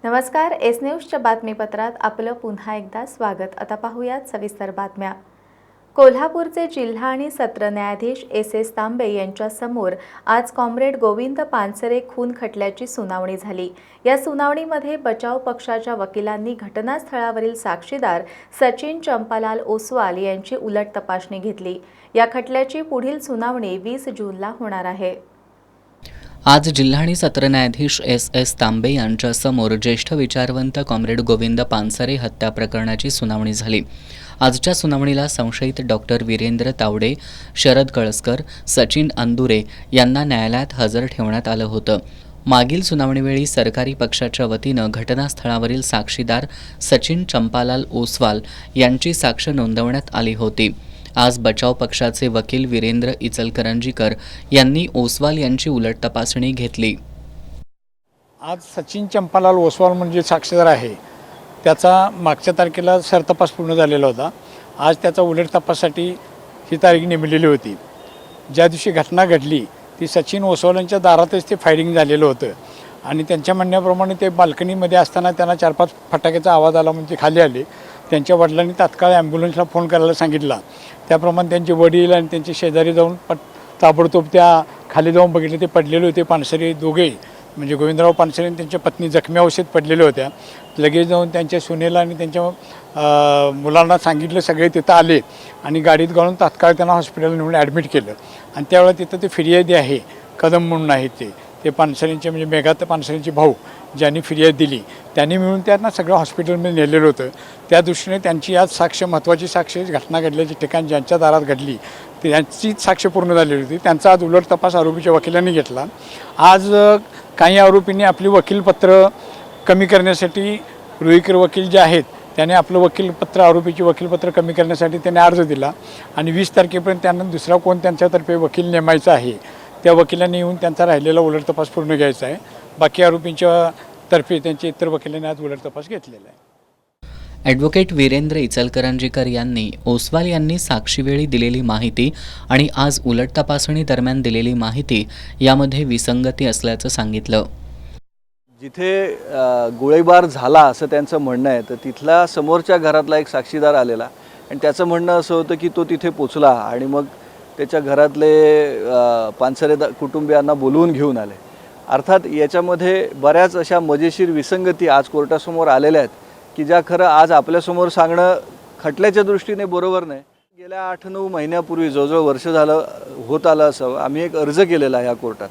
नमस्कार. एस न्यूजच्या बातमीपत्रात आपलं पुन्हा एकदा स्वागत. आता पाहूयात सविस्तर बातम्या. कोल्हापूरचे जिल्हा आणि सत्र न्यायाधीश एस तांबे यांच्यासमोर आज कॉम्रेड गोविंद पानसरे खून खटल्याची सुनावणी झाली. या सुनावणीमध्ये बचाव पक्षाच्या वकिलांनी घटनास्थळावरील साक्षीदार सचिन चंपालाल ओसवाल यांची उलट तपासणी घेतली. या खटल्याची पुढील सुनावणी 20 जूनला होणार आहे. आज जिल्हा आणि सत्र न्यायाधीश एस तांबे यांच्यासमोर ज्येष्ठ विचारवंत कॉम्रेड गोविंद पानसरे हत्या प्रकरणाची सुनावणी झाली. आजच्या सुनावणीला संशयित डॉक्टर वीरेंद्र तावडे, शरद कळसकर, सचिन अंदुरे यांना न्यायालयात हजर ठेवण्यात आलं होतं. मागील सुनावणीवेळी सरकारी पक्षाच्या वतीनं घटनास्थळावरील साक्षीदार सचिन चंपालाल ओसवाल यांची साक्ष नोंदवण्यात आली होती. आज बचाव पक्षाचे वकील वीरेंद्र इचलकरंजीकर यांनी ओसवाल यांची उलट तपासणी घेतली. आज सचिन चंपालाल ओसवाल म्हणजे साक्षीदार आहे, त्याचा मागच्या तारखेला सरतपास पूर्ण झालेला होता. आज त्याचा उलट तपासासाठी ही तारीख नेमलेली होती. ज्या दिवशी घटना घडली ती सचिन ओसवालांच्या दारातच ते फायरिंग झालेलं होतं आणि त्यांच्या म्हणण्याप्रमाणे ते बाल्कनीमध्ये असताना त्यांना 4-5 फटाक्याचा आवाज आला म्हणजे खाली आले. त्यांच्या वडिलांनी तात्काळ ॲम्ब्युलन्सला फोन करायला सांगितला. त्याप्रमाणे त्यांचे वडील आणि त्यांचे शेजारी जाऊन ताबडतोब त्या खाली जाऊन बघितले. ते पडलेले होते पानसरे दोघे, म्हणजे गोविंदराव पानसरे आणि त्यांच्या पत्नी जखमी अवस्थेत पडलेल्या होत्या. लगेच जाऊन त्यांच्या सुनेला आणि त्यांच्या मुलांना सांगितलं. सगळे तिथं आले आणि गाडीत घालून तात्काळ त्यांना हॉस्पिटलला नेऊन ॲडमिट केलं. आणि त्यावेळेला तिथं ते फिर्यादी आहे, कदम म्हणून आहेत ते पानसरेंचे म्हणजे मेघात पानसरेंचे भाऊ ज्यांनी फिर्याद दिली त्यांनी मिळून त्यांना सगळं हॉस्पिटलमध्ये नेलेलं होतं. त्या दृष्टीने त्यांची आज साक्ष, महत्त्वाची साक्ष, घटना घडल्याची ठिकाण ज्यांच्या दारात घडली त्यांचीच साक्ष पूर्ण झालेली होती. त्यांचा आज उलट तपास आरोपीच्या वकिलांनी घेतला. आज काही आरोपींनी आपली वकीलपत्र कमी करण्यासाठी, रुईकर वकील जे आहेत त्याने आपलं वकीलपत्र, आरोपीची वकीलपत्र कमी करण्यासाठी त्याने अर्ज दिला आणि 20 तारखेपर्यंत त्यांना दुसरा कोण त्यांच्यातर्फे वकील नेमायचा आहे त्या वकिलांनी येऊन त्यांचा राहिलेला उलट तपास पूर्ण घ्यायचा आहे. बाकी आरोपींच्या तर्फे त्यांच्या इतर वकिलांनी आज उलट तपास घेतलेला आहे. ॲडव्होकेट वीरेंद्र इचलकरंजीकर यांनी ओसवाल यांनी साक्षीवेळी दिलेली माहिती आणि आज उलट तपासणी दरम्यान दिलेली माहिती यामध्ये विसंगती असल्याचं सांगितलं. जिथे गोळीबार झाला असं त्यांचं म्हणणं आहे, तर तिथला समोरच्या घरातला एक साक्षीदार आलेला आणि त्याचं म्हणणं असं होतं की तो तिथे पोचला आणि मग त्याच्या घरातले पानसरे कुटुंबियांना बोलवून घेऊन आले. अर्थात याच्यामध्ये बऱ्याच अशा मजेशीर विसंगती आज कोर्टासमोर आलेल्या आहेत की ज्या खरं आज आपल्यासमोर सांगणं खटल्याच्या दृष्टीने बरोबर नाही. गेल्या 8-9 महिन्यापूर्वी, जवळजवळ वर्ष झालं होत आलं असं, आम्ही एक अर्ज केलेला आहे या कोर्टात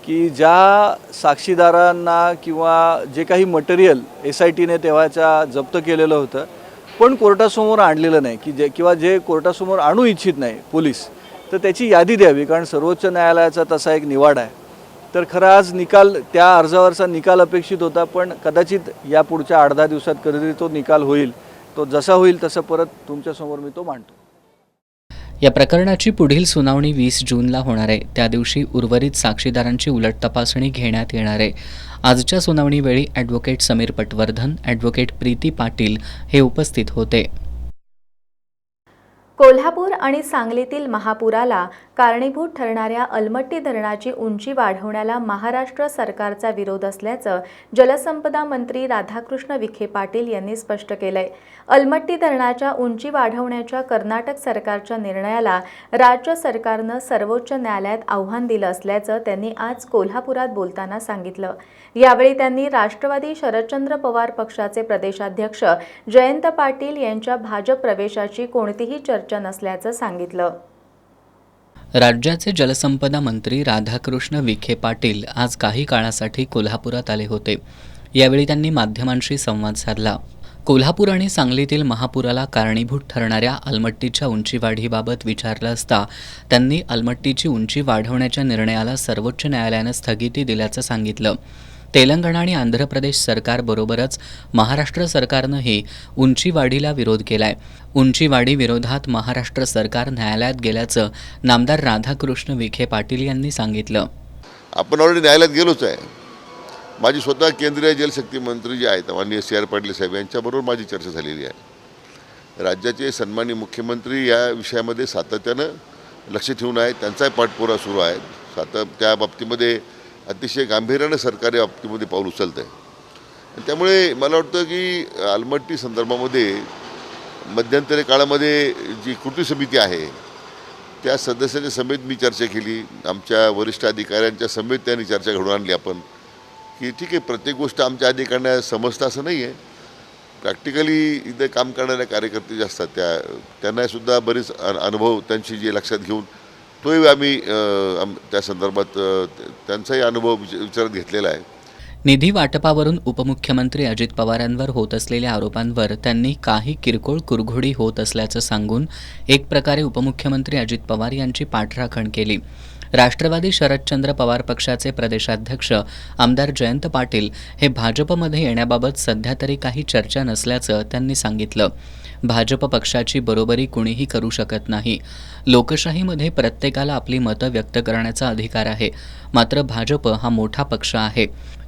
की ज्या साक्षीदारांना किंवा जे काही मटेरियल SITने तेव्हाच्या जप्त केलेलं होतं पण कोर्टासमोर आणलेलं नाही की किंवा जे कोर्टासमोर आणू इच्छित नाही पोलीस, तर त्याची यादी द्यावी, कारण सर्वोच्च न्यायालयाचा तसा एक निवाडा आहे. तर खरं आज निकाल, त्या अर्जावरचा निकाल अपेक्षित होता, पण कदाचित या पुढच्या 8-10 दिवसात कधीतरी तो निकाल होईल. तो जसा होईल तसं परत तुमच्यासमोर मी तो मांडतो. या प्रकरणाची पुढील सुनावणी 20 जूनला होणार आहे. त्या दिवशी उर्वरित साक्षीदारांची उलट तपासणी घेण्यात येणार आहे. आजच्या सुनावणीवेळी ॲडव्होकेट समीर पटवर्धन, ॲडव्होकेट प्रीती पाटील हे उपस्थित होते. कोल्हापूर आणि सांगलीतील महापुराला कारणीभूत ठरणाऱ्या अलमट्टी धरणाची उंची वाढवण्याला महाराष्ट्र सरकारचा विरोध असल्याचं जलसंपदा मंत्री राधाकृष्ण विखे पाटील यांनी स्पष्ट केलंय. अलमट्टी धरणाच्या उंची वाढवण्याच्या कर्नाटक सरकारच्या निर्णयाला राज्य सरकारनं सर्वोच्च न्यायालयात आव्हान दिलं असल्याचं त्यांनी आज कोल्हापुरात बोलताना सांगितलं. यावेळी त्यांनी राष्ट्रवादी शरदचंद्र पवार पक्षाचे प्रदेशाध्यक्ष जयंत पाटील यांच्या भाजप प्रवेशाची कोणतीही चर्चा नसल्याचं सांगितलं. राज्याचे जलसंपदा मंत्री राधाकृष्ण विखे पाटील आज काही काळासाठी कोल्हापुरात आले होते. यावेळी त्यांनी माध्यमांशी संवाद साधला. कोल्हापूर आणि सांगलीतील महापुराला कारणीभूत ठरणाऱ्या अलमट्टीच्या उंचीवाढीबाबत विचारलं असता त्यांनी अलमट्टीची उंची वाढवण्याच्या निर्णयाला सर्वोच्च न्यायालयानं स्थगिती दिल्याचं सांगितलं. तेलंगणा आणि आंध्र प्रदेश सरकारबरोबरच महाराष्ट्र सरकारनंही उंचीवाढीला विरोध केलाय. उंचीवाढी विरोधात महाराष्ट्र सरकार न्यायालयात गेल्याचं नामदार राधाकृष्ण विखे पाटील यांनी सांगितलं. आपण ऑलरेडी न्यायालयात गेलोच आहे. माझी स्वतः केंद्रीय जलशक्ती मंत्री जे आहेत माननीय CR पाटील साहेब यांच्याबरोबर माझी चर्चा झालेली आहे. राज्याचे सन्माननीय मुख्यमंत्री या विषयामध्ये सातत्यानं लक्ष ठेवून आहेत. त्यांचाही पाठपुरावा सुरू आहे. त्या बाबतीमध्ये अतिशय गांभीर्यानं सरकारी बाबतीमध्ये पाऊल उचलत आहे. त्यामुळे मला वाटतं की अलमट्टी संदर्भामध्ये मध्यंतरी काळामध्ये जी कृती समिती आहे त्या सदस्याच्या समेत मी चर्चा केली, आमच्या वरिष्ठ अधिकाऱ्यांच्या समेत त्यांनी चर्चा घडवून आणली आपण की ठीक आहे, प्रत्येक गोष्ट आमच्या अधिकाऱ्यांना समजतं असं नाही आहे. प्रॅक्टिकली इथे काम करणारे कार्यकर्ते जे असतात त्यांनासुद्धा बरेच अनुभव त्यांची जे लक्षात घेऊन तोही आम्ही त्या संदर्भात त्यांचाही अनुभव विचारात घेतलेला आहे. निधी वाटपावरून उपमुख्यमंत्री अजित पवारांवर होत असलेल्या आरोपांवर त्यांनी काही किरकोळ कुरघोडी होत असल्याचं सांगून एक प्रकारे उपमुख्यमंत्री अजित पवार यांची पाठराखण केली. राष्ट्रवादी शरदचंद्र पवार पक्षाचे प्रदेशाध्यक्ष आमदार जयंत पाटील हे भाजपमध्ये येण्याबाबत सध्या तरी काही चर्चा नसल्याचं त्यांनी सांगितलं. भाजप पक्षाची बरोबरी कुणीही करू शकत नाही. लोकशाहीमध्ये प्रत्येकाला आपली मतं व्यक्त करण्याचा अधिकार आहे. मात्र भाजप हा मोठा पक्ष आहे.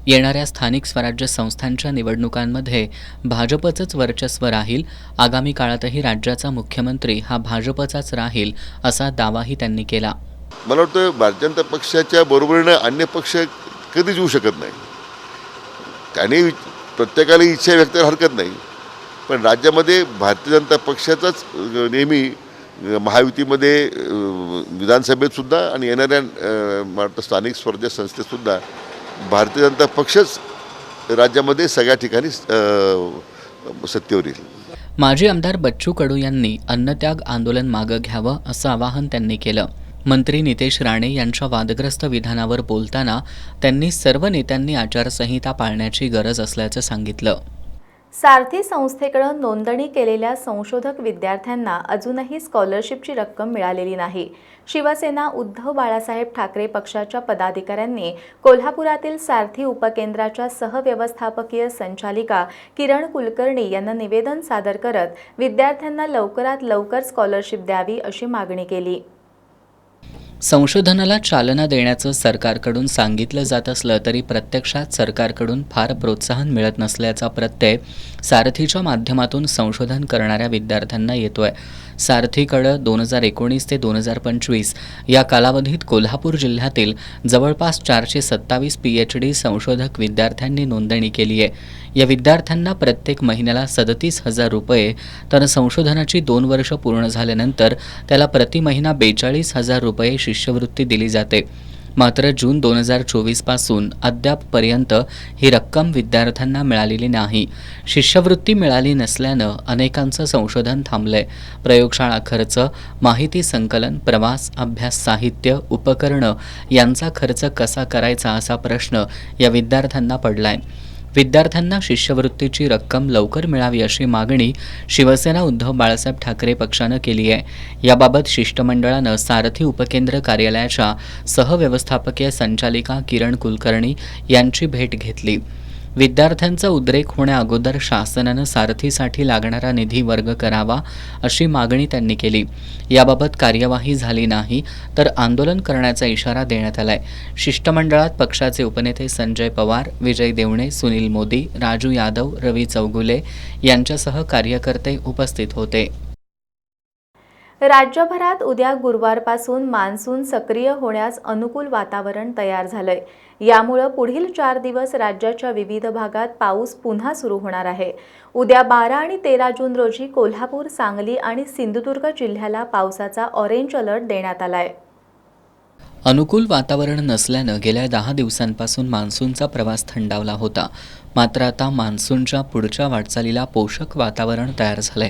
येणाऱ्या स्थानिक स्वराज्य संस्थांच्या निवडणुकांमध्ये भाजपचंच वर्चस्व राहील. आगामी काळातही राज्याचा मुख्यमंत्री हा भाजपचाच राहील असा दावाही त्यांनी केला. मला वाटतं भारतीय जनता पक्षाच्या बरोबरीनं अन्य पक्ष कधीच येऊ शकत नाही. त्याने प्रत्येकाला इच्छा व्यक्त करायला हरकत नाही, पण राज्यामध्ये भारतीय जनता पक्षाचाच नेहमी महायुतीमध्ये विधानसभेतसुद्धा आणि येणाऱ्या मला वाटतं स्थानिक स्वराज्य संस्थेतसुद्धा भारतीय जनता पक्षच राज्यामध्ये सगळ्या ठिकाणी सत्तेवर येईल. माजी आमदार बच्चू कडू यांनी अन्नत्याग आंदोलन मागं घ्यावं असं आवाहन त्यांनी केलं. मंत्री नितेश राणे यांच्या वादग्रस्त विधानावर बोलताना त्यांनी सर्व नेत्यांनी आचारसंहिता पाळण्याची गरज असल्याचं सांगितलं. सारथी संस्थेकडून नोंदणी केलेल्या संशोधक विद्यार्थ्यांना अजूनही स्कॉलरशिपची रक्कम मिळालेली नाही. शिवसेना उद्धव बाळासाहेब ठाकरे पक्षाच्या पदाधिकाऱ्यांनी कोल्हापुरातील सारथी उपकेंद्राच्या सहव्यवस्थापकीय संचालिका किरण कुलकर्णी यांना निवेदन सादर करत विद्यार्थ्यांना लवकरात लवकर स्कॉलरशिप द्यावी अशी मागणी केली. संशोधनाला चालना देण्याचं सरकारकडून सांगितलं जात असलं तरी प्रत्यक्षात सरकारकडून फार प्रोत्साहन मिळत नसल्याचा प्रत्यय सारथीच्या माध्यमातून संशोधन करणाऱ्या विद्यार्थ्यांना येतोय. सारथीकडं 2019 ते 2025 या कालावधीत कोल्हापूर जिल्ह्यातील जवळपास 427 PhD संशोधक विद्यार्थ्यांनी नोंदणी केली आहे. या विद्यार्थ्यांना प्रत्येक महिन्याला 37,000 रुपये तर संशोधनाची 2 वर्ष पूर्ण झाल्यानंतर त्याला प्रति महिना 42,000 रुपये शिष्यवृत्ती दिली जाते. मात्र जून 2024 पासून अद्यापपर्यंत ही रक्कम विद्यार्थ्यांना मिळालेली नाही. शिष्यवृत्ती मिळाली नसल्यानं अनेकांचं संशोधन थांबलंय. प्रयोगशाळा खर्च, माहिती संकलन, प्रवास, अभ्यास साहित्य, उपकरणं यांचा खर्च कसा करायचा असा प्रश्न या विद्यार्थ्यांना पडलाय. विद्यार्थ्यांना शिष्यवृत्तीची रक्कम लवकर मिळावी अशी मागणी शिवसेना उद्धव बाळासाहेब ठाकरे पक्षानं केली आहे. याबाबत शिष्टमंडळानं सारथी उपकेंद्र कार्यालयाच्या सहव्यवस्थापकीय संचालिका किरण कुलकर्णी यांची भेट घेतली. विद्यार्थ्यांचा उद्रेक होण्याअगोदर शासनानं सारथीसाठी लागणारा निधी वर्ग करावा अशी मागणी त्यांनी केली. याबाबत कार्यवाही झाली नाही तर आंदोलन करण्याचा इशारा देण्यात आलाय. शिष्टमंडळात पक्षाचे उपनेते संजय पवार, विजय देवणे, सुनील मोदी, राजू यादव, रवी चौगुले यांच्यासह कार्यकर्ते उपस्थित होते. राज्यभरात उद्या गुरुवारपासून मान्सून सक्रिय होण्यास अनुकूल वातावरण तयार झालंय. यामुळे पुढील 4 दिवस राज्याच्या विविध भागात पाऊस पुन्हा सुरू होणार आहे. उद्या 12 आणि 13 जून रोजी कोल्हापूर, सांगली आणि सिंधुदुर्ग जिल्ह्याला पावसाचा ऑरेंज अलर्ट देण्यात आलाय. अनुकूल वातावरण नसल्यानं गेल्या 10 दिवसांपासून मान्सूनचा प्रवास थंडावला होता. मात्र आता मान्सूनच्या पुढच्या वाटचालीला पोषक वातावरण तयार झालंय.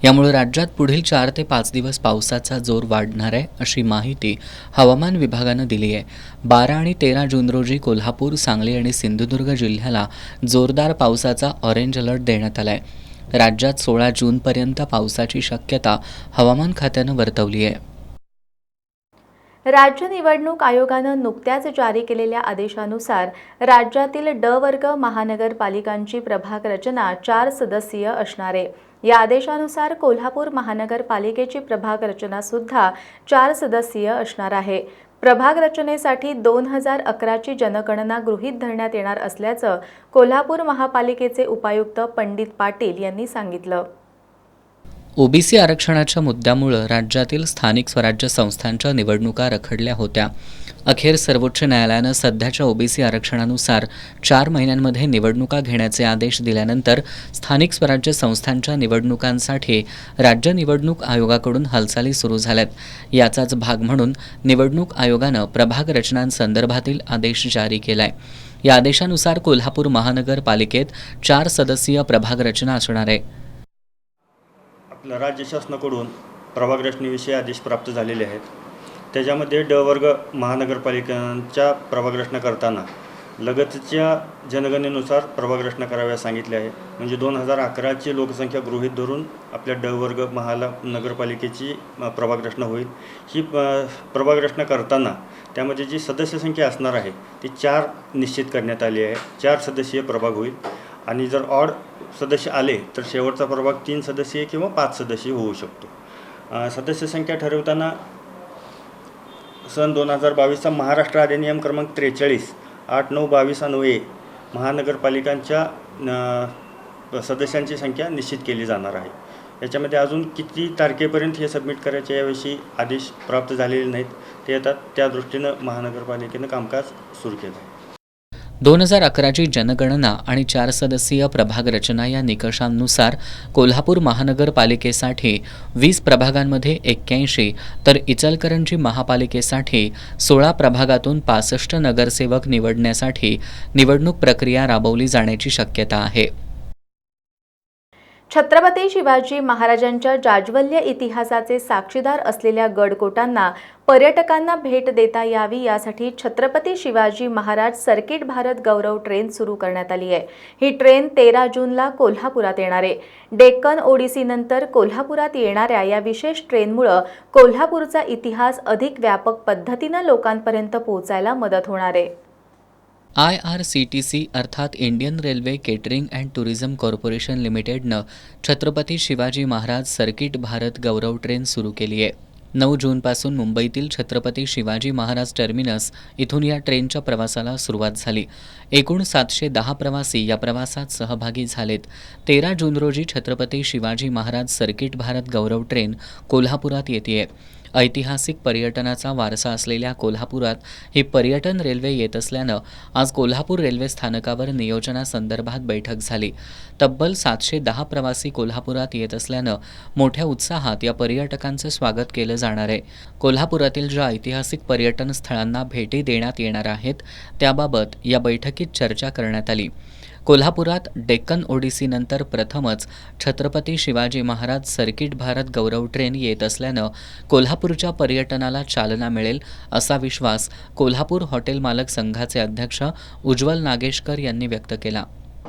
यामुळे राज्यात पुढील 4 ते 5 दिवस पावसाचा जोर वाढणार आहे अशी माहिती हवामान विभागानं दिली आहे. 12 आणि 13 जून रोजी कोल्हापूर, सांगली आणि सिंधुदुर्ग जिल्ह्याला जोरदार पावसाचा ऑरेंज अलर्ट देण्यात आलाय. राज्यात 16 जूनपर्यंत पावसाची शक्यता हवामान खात्यानं वर्तवली आहे. राज्य निवडणूक आयोगानं नुकत्याच जारी केलेल्या आदेशानुसार राज्यातील ड वर्ग महानगरपालिकांची प्रभाग रचना 4 सदस्यीय असणार आहे. या आदेशानुसार कोल्हापूर महानगरपालिकेची प्रभाग रचना सुद्धा 4 सदस्यीय असणार आहे. प्रभाग रचनेसाठी 2011ची जनगणना गृहीत धरण्यात येणार असल्याचं कोल्हापूर महापालिकेचे उपायुक्त पंडित पाटील यांनी सांगितलं. ओबीसी आरक्षणाच्या मुद्द्यामुळं राज्यातील स्थानिक स्वराज्य संस्थांच्या निवडणुका रखडल्या होत्या. अखेर सर्वोच्च न्यायालयानं सध्याच्या ओबीसी आरक्षणानुसार 4 महिन्यांमध्ये निवडणुका घेण्याचे आदेश दिल्यानंतर स्थानिक स्वराज्य संस्थांच्या निवडणुकांसाठी राज्य निवडणूक आयोगाकडून हालचाली सुरू झाल्यात. याचाच भाग म्हणून निवडणूक आयोगानं प्रभाग रचनांसंदर्भातील आदेश जारी केलाय. या आदेशानुसार कोल्हापूर महानगरपालिकेत 4 सदस्यीय प्रभाग रचना असणार आहे. आपल्या राज्य शासनाकडून प्रभाग रचनेविषयी आदेश प्राप्त झालेले आहेत. त्याच्यामध्ये ड वर्ग महानगरपालिकांच्या प्रभाग रचना करताना लगतच्या जनगणनेनुसार प्रभाग रचना कराव्यास सांगितले आहे. म्हणजे 2011ची लोकसंख्या गृहीत धरून आपल्या ड वर्ग महानगरपालिकेची प्रभाग रचना होईल. ही प्रभाग रचना करताना त्यामध्ये जी सदस्य संख्या असणार आहे ती 4 निश्चित करण्यात आली आहे. 4 सदस्यीय प्रभाग होईल आणि जर ऑड सदस्य आले तर शेवटचा प्रभाग 3 सदस्यीय किंवा 5 सदस्यीय होऊ शकतो. सदस्य संख्या ठरवताना सन 2022चा महाराष्ट्र अधिनियम क्रमांक 43 8/9/22 अन्वये महानगरपालिकांच्या सदस्यांची संख्या निश्चित केली जाणार आहे. याच्यामध्ये अजून किती तारखेपर्यंत हे सबमिट करायचे याविषयी आदेश प्राप्त झालेले नाहीत. ते येतात त्या दृष्टीनं महानगरपालिकेनं कामकाज सुरू केलं आहे. 2011ची जनगणना आणि 4 सदस्यीय प्रभाग रचना या निकषांनुसार कोल्हापूर महानगरपालिकेसाठी 20 प्रभागांमध्ये 81 तर इचलकरंजी महापालिकेसाठी 16 प्रभागातून 65 नगरसेवक निवडण्यासाठी निवडणूक प्रक्रिया राबवली जाण्याची शक्यता आहे. छत्रपती शिवाजी महाराजांच्या जाज्वल्य इतिहासाचे साक्षीदार असलेल्या गडकोटांना पर्यटकांना भेट देता यावी यासाठी छत्रपती शिवाजी महाराज सर्किट भारत गौरव ट्रेन सुरू करण्यात आली आहे. ही ट्रेन 13 जूनला कोल्हापुरात येणार आहे. डेक्कन ओडिसीनंतर कोल्हापुरात येणाऱ्या या विशेष ट्रेनमुळे कोल्हापूरचा इतिहास अधिक व्यापक पद्धतीनं लोकांपर्यंत पोहोचायला मदत होणार आहे. IRCTC अर्थात Indian railway catering and tourism corporation लिमिटेडनं छत्रपती शिवाजी महाराज सर्किट भारत गौरव ट्रेन सुरू केली आहे. 9 जूनपासून मुंबईतील छत्रपती शिवाजी महाराज टर्मिनस इथून या ट्रेनच्या प्रवासाला सुरुवात झाली. एकूण 710 प्रवासी या प्रवासात सहभागी झालेत. 13 जून रोजी छत्रपती शिवाजी महाराज सर्किट भारत गौरव ट्रेन कोल्हापुरात येतेय. ऐतिहासिक पर्यटनाचा वारसा असलेल्या कोल्हापुरात ही पर्यटन रेल्वे येत असल्यानं आज कोल्हापूर रेल्वे स्थानकावर नियोजनासंदर्भात बैठक झाली. तब्बल 710 प्रवासी कोल्हापुरात येत असल्यानं मोठ्या उत्साहात या पर्यटकांचं स्वागत केलं जाणार आहे. कोल्हापुरातील ज्या ऐतिहासिक पर्यटन स्थळांना भेटी देण्यात येणार आहेत त्याबाबत या बैठकीत चर्चा करण्यात आली. कोल्हापुरात डेक्कन ओडिसीनंतर प्रथमच छत्रपती शिवाजी महाराज सर्किट भारत गौरव ट्रेन येत असल्यानं कोल्हापूरच्या पर्यटनाला चालना मिळेल असा विश्वास कोल्हापूर हॉटेल मालक संघाचे अध्यक्ष उज्ज्वल नागेशकर यांनी व्यक्त केला.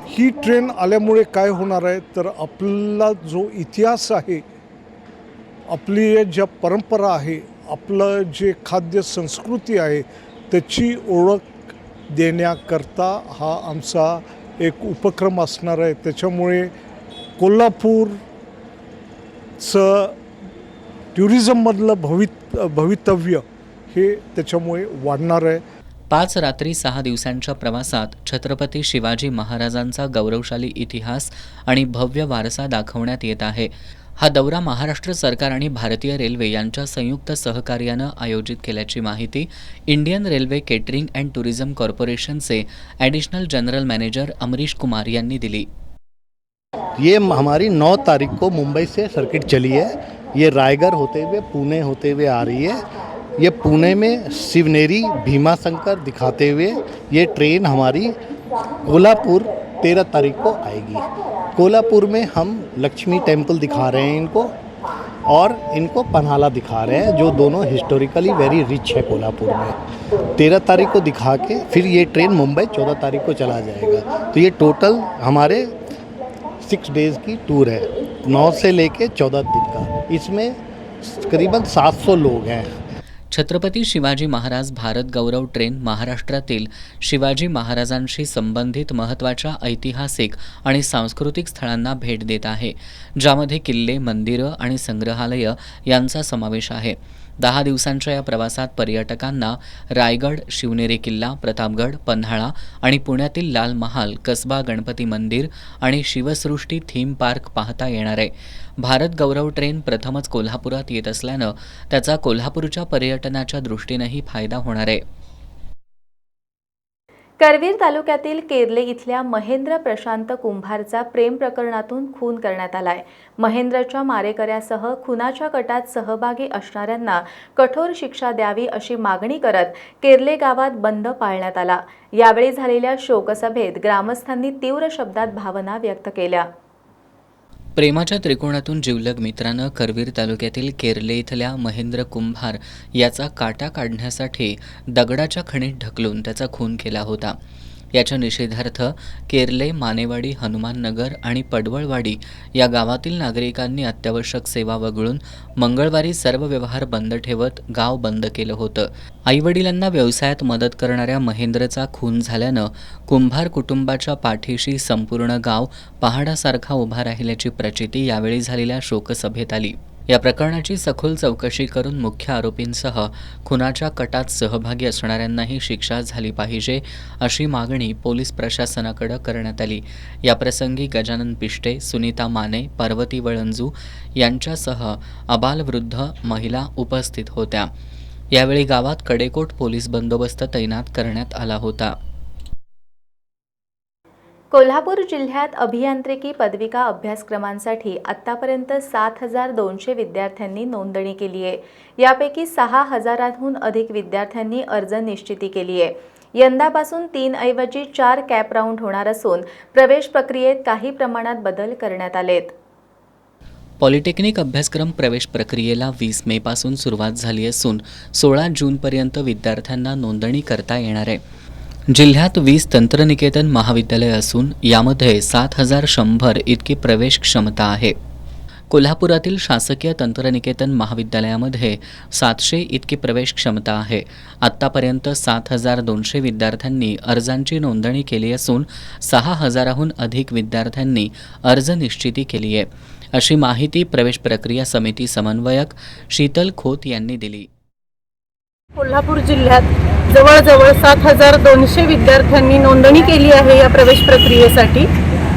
ही ट्रेन आल्यामुळे काय होणार आहे तर आपला जो इतिहास आहे, आपली ज्या परंपरा आहे, आपलं जे खाद्य संस्कृती आहे त्याची ओळख देण्याकरता हा आमचा एक उपक्रम असणार आहे. त्याच्यामुळे कोल्हापूरचं टुरिझममधलं भवितव्य हे त्याच्यामुळे वाढणार आहे. 5 रात्री 6 दिवसांच्या प्रवासात छत्रपती शिवाजी महाराजांचा गौरवशाली इतिहास आणि भव्य वारसा दाखवण्यात येत आहे. हा दौरा महाराष्ट्र सरकार आणि भारतीय रेल्वे यांच्या संयुक्त सहकार्यानं आयोजित केल्याची माहिती Indian railway catering and tourism कॉर्पोरेशनचे additional general manager Amrish Kumar यांनी दिली. ये हमारी 9 तारीख को मुंबई से सर्किट चली है. ये रायगढ़ होते हुए पुणे होते हुए आ रही है. ये पुणे में शिवनेरी भीमाशंकर दिखाते हुए ये ट्रेन हमारी कोल्हापुर 13 तारीख को आएगी. कोल्हापुर में हम लक्ष्मी टेम्पल दिखा रहे हैं इनको और इनको पन्हाला दिखा रहे हैं जो दोनों हिस्टोरिकली वेरी रिच है कोल्हापुर में. 13 तारीख को दिखा के फिर ये ट्रेन मुंबई 14 तारीख को चला जाएगा. तो ये टोटल हमारे 6 डेज़ की टूर है, 9 से लेके 14 दिन का. इसमें करीबन 700 लोग हैं. छत्रपती शिवाजी महाराज भारत गौरव ट्रेन महाराष्ट्रातील शिवाजी महाराजांशी संबंधित महत्त्वाच्या ऐतिहासिक आणि सांस्कृतिक स्थळांना भेट देत आहे, ज्यामध्ये किल्ले, मंदिरं आणि संग्रहालय यांचा समावेश आहे. 10 दिवसांच्या या प्रवासात पर्यटकांना रायगड, शिवनेरी किल्ला, प्रतापगड, पन्हाळा आणि पुण्यातील लाल महाल, कसबा गणपती मंदिर आणि शिवसृष्टी थीम पार्क पाहता येणार आहे. भारत गौरव ट्रेन प्रथमच कोल्हापुरात येत असल्यानं त्याचा कोल्हापूरच्या पर्यटनाच्या दृष्टीनेही फायदा होणार आहे. करवीर तालुक्यातील केर्ले इथल्या महेंद्र प्रशांत कुंभारचा प्रेम प्रकरणातून खून करण्यात आलाय. महेंद्रच्या मारेकऱ्यासह खुनाच्या कटात सहभागी असणाऱ्यांना कठोर शिक्षा द्यावी अशी मागणी करत केर्ले गावात बंद पाळण्यात आला. यावेळी झालेल्या शोकसभेत ग्रामस्थांनी तीव्र शब्दात भावना व्यक्त केल्या. प्रेमाच्या त्रिकोणातून जिवलग मित्रानं करवीर तालुक्यातील केर्ले इथल्या महेंद्र कुंभार याचा काटा काढण्यासाठी दगडाच्या खणीत ढकलून त्याचा खून केला होता. याच्या निषेधार्थ केर्ले, मानेवाडी, हनुमाननगर आणि पडवळवाडी या गावातील नागरिकांनी अत्यावश्यक सेवा वगळून मंगळवारी सर्व व्यवहार बंद ठेवत गाव बंद केलं होतं. आईवडिलांना व्यवसायात मदत करणाऱ्या महेंद्रचा खून झाल्यानं कुंभार कुटुंबाच्या पाठीशी संपूर्ण गाव पहाडासारखा उभा राहिल्याची प्रचिती यावेळी झालेल्या शोकसभेत आली. या प्रकरणाची सखोल चौकशी करून मुख्य आरोपींसह खुनाच्या कटात सहभागी असणाऱ्यांनाही शिक्षा झाली पाहिजे अशी मागणी पोलीस प्रशासनाकडे करण्यात आली. याप्रसंगी गजानन पिष्टे, सुनीता माने, पार्वती वळंजू यांच्यासह आबालवृद्ध महिला उपस्थित होत्या. यावेळी गावात कडेकोट पोलीस बंदोबस्त तैनात करण्यात आला होता. कोल्हापूर जिल्ह्यात अभियांत्रिकी पदविका अभ्यासक्रमांसाठी आत्तापर्यंत 7,200 विद्यार्थ्यांनी नोंदणी केली आहे. यापैकी 6,000हून अधिक विद्यार्थ्यांनी अर्ज निश्चिती केली आहे. यंदापासून 3 ऐवजी 4 कॅप राऊंड होणार असून प्रवेश प्रक्रियेत काही प्रमाणात बदल करण्यात आलेत. पॉलिटेक्निक अभ्यासक्रम प्रवेश प्रक्रियेला 20 मेपासून सुरुवात झाली असून 16 जूनपर्यंत विद्यार्थ्यांना नोंदणी करता येणार आहे. जिल्ह्यात 20 तंत्रनिकेतन महाविद्यालय असून यामध्ये 7,100 इतकी प्रवेश क्षमता आहे. कोल्हापुरातील शासकीय तंत्रनिकेतन महाविद्यालयामध्ये 700 इतकी प्रवेश क्षमता आहे. आत्तापर्यंत 7,200 विद्यार्थ्यांनी अर्जांची नोंदणी केली असून 6,000हून अधिक विद्यार्थ्यांनी अर्ज निश्चिती केली आहे, अशी माहिती प्रवेश प्रक्रिया समिती समन्वयक शीतल खोत यांनी दिली. कोल्हापूर जिल्ह्यात जवळजवळ 7,200 विद्यार्थ्यांनी नोंदणी केली आहे या प्रवेश प्रक्रियेसाठी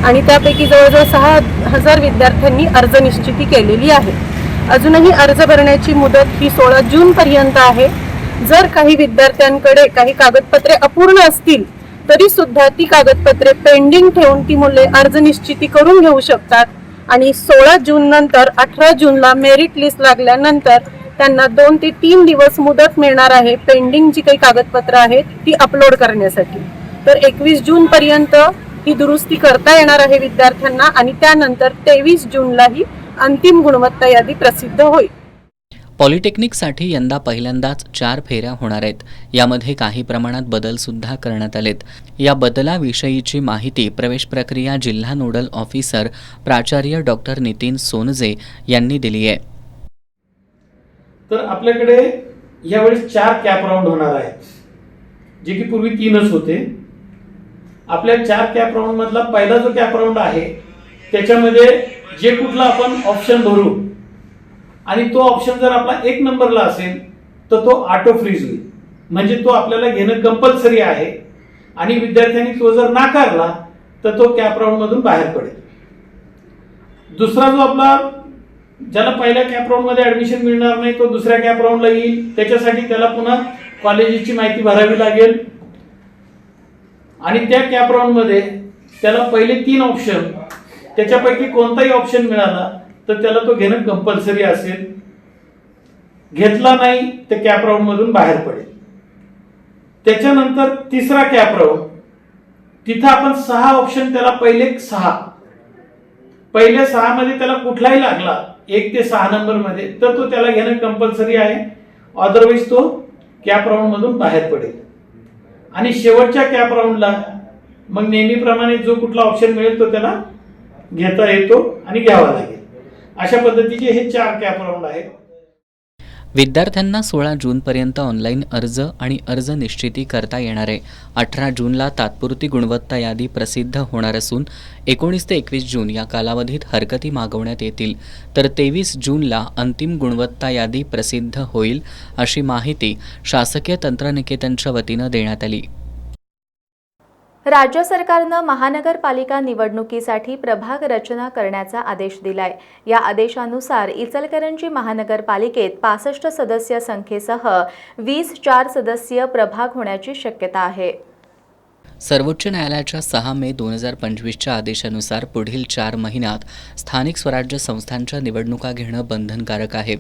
आणि त्यापैकी जवळजवळ 6,000 विद्यार्थ्यांनी अर्ज निश्चिती केलेली आहे. अजूनही अर्ज भरण्याची मुदत ही 16 जूनपर्यंत आहे. जर काही विद्यार्थ्यांकडे काही कागदपत्रे अपूर्ण असतील तरी सुद्धा ती कागदपत्रे पेंडिंग ठेवून ती मुले अर्ज निश्चिती करून घेऊ शकतात आणि 16 जून नंतर 18 जूनला मेरिट लिस्ट लागल्यानंतर त्यांना 2 ते 3 दिवस मुदत मिळणार आहे पेंडिंग जी काही कागदपत्र आहेत ती अपलोड करण्यासाठी. तर 21 जून पर्यंत ही दुरुस्ती करता येणार आहे विद्यार्थ्यांना आणि त्यानंतर 23 जूनला ही अंतिम गुणवत्ता यादी प्रसिद्ध होईल. पॉलिटेक्निकसाठी यंदा पहिल्यांदाच 4 फेऱ्या होणार आहेत. यामध्ये काही प्रमाणात बदल सुद्धा करण्यात आलेत. या बदलाविषयीची माहिती प्रवेश प्रक्रिया जिल्हा नोडल ऑफिसर प्राचार्य डॉक्टर नितीन सोनजे यांनी दिली आहे. तर आपल्याकडे यावेळेस 4 कॅप राऊंड होणार आहेत, जे की पूर्वी 3च होते. आपल्या 4 कॅप राऊंड मधला पहिला जो कॅप राऊंड आहे त्याच्यामध्ये जे कुठला आपण ऑप्शन भरू आणि तो ऑप्शन जर आपला 1 नंबरला असेल तर तो ऑटो फ्रीज होईल, म्हणजे तो आपल्याला घेणं कंपल्सरी आहे आणि विद्यार्थ्यांनी तो जर नाकारला तर तो कॅप राऊंड मधून बाहेर पडेल. दुसरा जो आपला ज्याला पहिल्या कॅप राऊंड मध्ये ऍडमिशन मिळणार नाही तो दुसऱ्या कॅप राऊंडला येईल. त्याच्यासाठी त्याला पुन्हा कॉलेजची माहिती भरावी लागेल आणि त्या कॅप राऊंड मध्ये त्याला पहिले 3 ऑप्शन त्याच्यापैकी कोणताही ऑप्शन मिळाला तर त्याला तो घेणं कंपल्सरी असेल. घेतला नाही तर कॅप राऊंड मधून बाहेर पडेल. त्याच्यानंतर तिसरा कॅप राऊंड, तिथं आपण 6 ऑप्शन त्याला पहिल्या 6 मध्ये त्याला कुठलाही लागला 1 ते 6 नंबर मध्ये तर तो त्याला घेणं कंपल्सरी आहे, अदरवाईज तो कॅप राऊंड मधून बाहेर पडेल. आणि शेवटच्या कॅप राऊंडला मग नेहमीप्रमाणे जो कुठला ऑप्शन मिळेल तो त्याला घेता येतो आणि घ्यावा लागेल. अशा पद्धतीचे हे 4 कॅप राऊंड आहेत. विद्यार्थ्यांना 16 जूनपर्यंत ऑनलाईन अर्ज आणि अर्ज निश्चिती करता येणार आहे. 18 जूनला तात्पुरती गुणवत्ता यादी प्रसिद्ध होणार असून 19 ते 21 जून या कालावधीत हरकती मागवण्यात येतील, तर 23 जूनला अंतिम गुणवत्ता यादी प्रसिद्ध होईल, अशी माहिती शासकीय तंत्रनिकेतनच्या वतीनं देण्यात आली. राज्य सरकारनं महानगरपालिका निवडणुकीसाठी प्रभाग रचना करण्याचा आदेश दिलाय. या आदेशानुसार इचलकरंजी महानगरपालिकेत 65 सदस्य संख्येसह 20 4 सदस्यीय प्रभाग होण्याची शक्यता आहे. सर्वोच्च न्यायालयाच्या 6 मे 2025च्या आदेशानुसार पुढील 4 महिन्यात स्थानिक स्वराज्य संस्थांच्या निवडणुका घेणं बंधनकारक आहे.